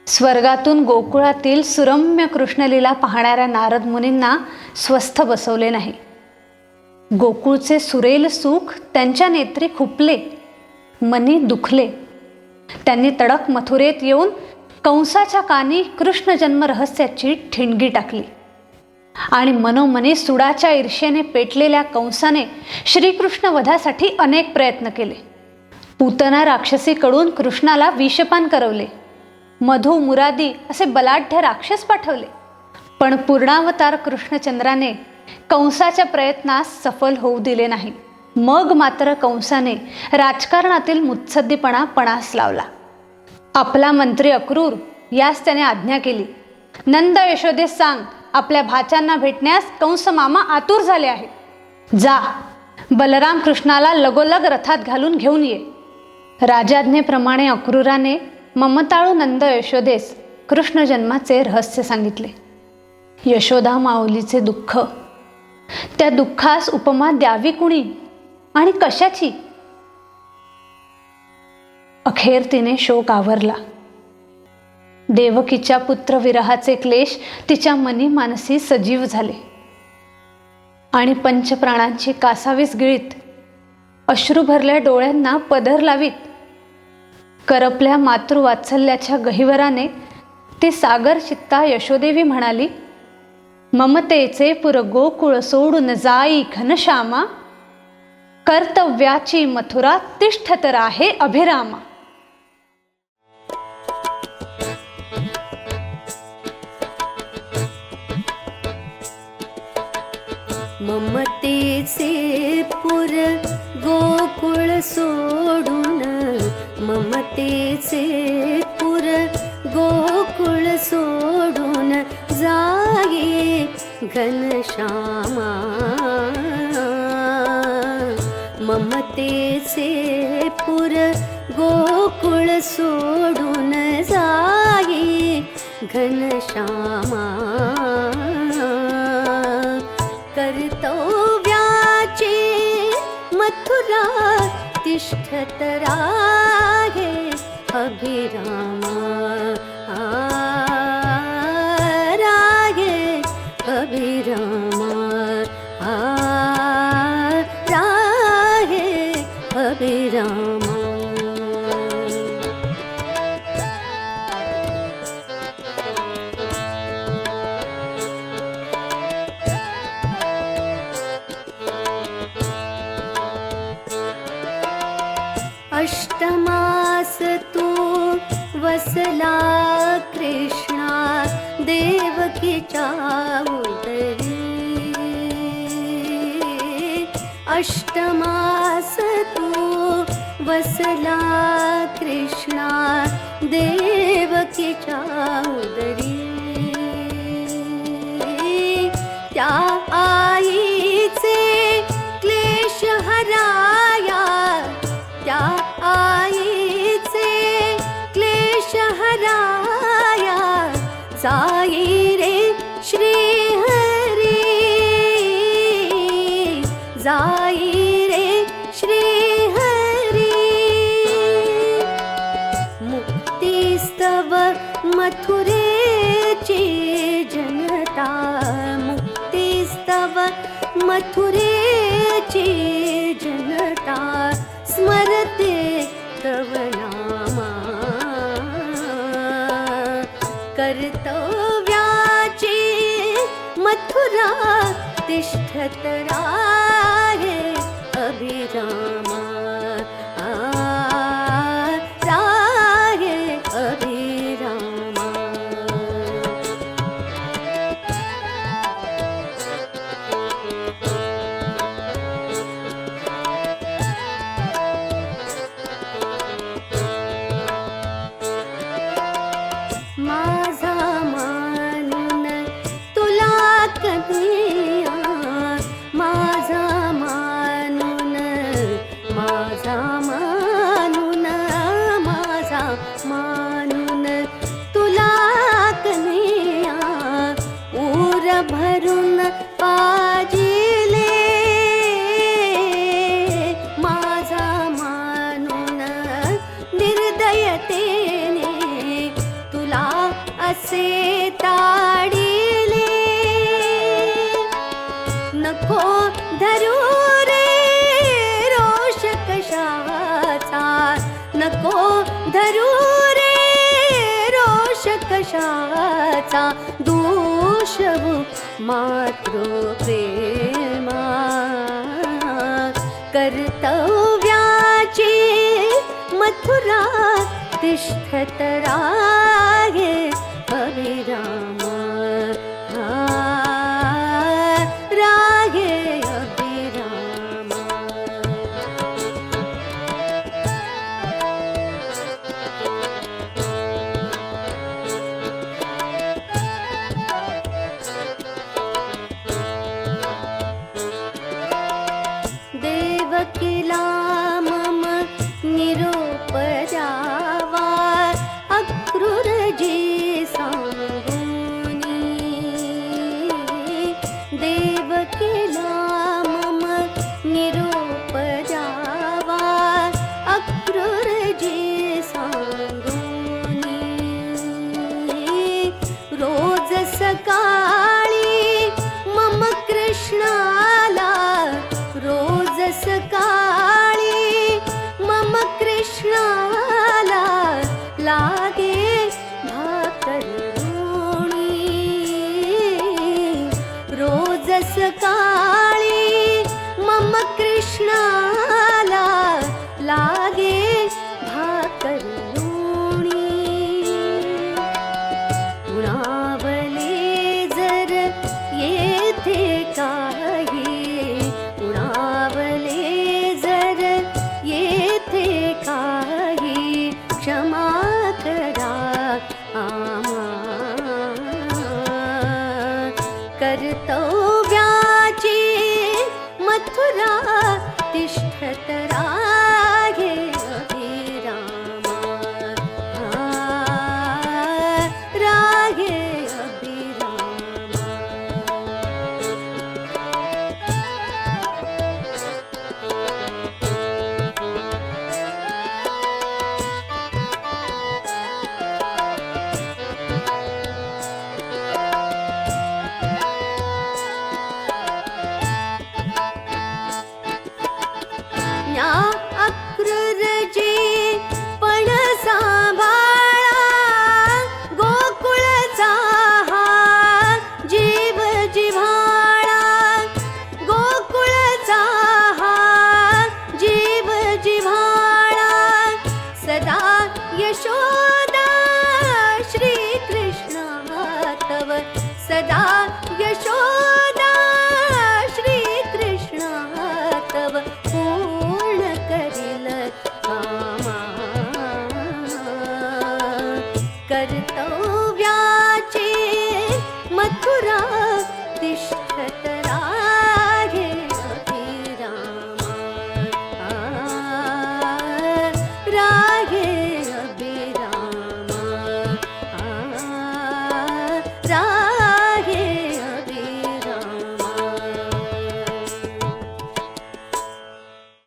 स्वर्गातून गोकुळातील सुरम्य कृष्णलीला पाहणाऱ्या नारद मुनींना स्वस्थ बसवले नाही. गोकुळचे सुरेल सुख त्यांच्या नेत्री खुपले, मनी दुखले. त्यांनी तडक मथुरेत येऊन कंसाच्या कानी कृष्ण जन्म रहस्याची ठिणगी टाकली आणि मनोमनी सुडाच्या ईर्ष्येने पेटलेल्या कंसाने श्रीकृष्ण वधासाठी अनेक प्रयत्न केले. पूतना राक्षसीकडून कृष्णाला विषपान करवले. मधु मुरादी असे बलाढ्य राक्षस पाठवले. पण पूर्णावतार कृष्णचंद्राने कंसाच्या प्रयत्नास सफल होऊ दिले नाही. मग मात्र कंसाने राजकारणातील मुत्सद्दीपणा पणास लावला. आपला मंत्री अक्रूर यास त्याने आज्ञा केली, नंद यशोदेस सांग, आपल्या भाच्यांना भेटण्यास कंस मामा आतुर झाले आहे. जा, बलराम कृष्णाला लगोलग रथात घालून घेऊन ये. राजाज्ञेप्रमाणे अक्रूराने ममताळू नंद यशोदेस कृष्ण जन्माचे रहस्य सांगितले. यशोदा माऊलीचे दुःख, त्या दुःखास उपमा द्यावी कुणी आणि कशाची? अखेर तिने शोक आवरला. देवकीच्या पुत्रविरहाचे क्लेश तिच्या मनी मानसी सजीव झाले आणि पंचप्राणांची कासावीस गिळीत अश्रू भरल्या डोळ्यांना पदर लावीत करपल्या मातृवात्सल्याच्या गहिवराने ती सागर चित्ता यशोदेवी म्हणाली, ममतेचे पुर गोकुळ सोडून जाई घनश्यामा, कर्तव्याची मथुरा तिष्ठत राहे अभिरामा. ममतेचे पुर गोकुळ सोडून, ममतेचे पुर गोकुळ सोडून जाई घनश्यामा. ममतेचे पुर गोकुळ सोडून जाई घनश्यामा. कर्तव्याची मथुरा तिष्ठत राहे अभिरामा. राहे अभिरामा. राहे अभिरामा. अष्टमास तू वसला कृष्णा देवकीच्या उदरी. अष्टमास तू वसला कृष्णा देवकीच्या उदरी. त्या आईचे क्लेश हराया, त्या आईचे क्लेश हराया, जाई रे श्री हरी, जाई रे श्री हरी. मुक्तिस्तव मथुरेची जनता, मुक्तिस्तव मथुरेची जनता, स्मरते तव नामा. कर्तव्याची मथुरा तिष्ठत राहे अभिरामा. राहे अभिरामा. माझा मानून तुला कन्हैया, माझा मानून, माझा मानून, माझा मानून तुला कन्हैया, ऊर भरून पाजिले. माझा मानून निर्दयतेने तुला कसे ताडिले नको धरू रे रोष कशाचा नको धरू रे रोष कशाचा दूषवू मातृ प्रेमा कर्तव्याची मथुरा तिष्ठत राहे अभिराम राहे अभिराम देवकीला मम निरोप द्यावा अक्रूरजी सांगूनी देवकीला मम निरोप द्यावा अक्रूरजी सांगूनी रोज सकाळी मम कृष्णाला रोज सकाळी मम कृष्णाला लागे भाकर रोज सकाळी मम कृष्णाला लागे भाकर उणावले जर येथे काही उणावले जर येथे काही क्षमा करा आम्हा कर्तव्याची मथुरा तिष्ठत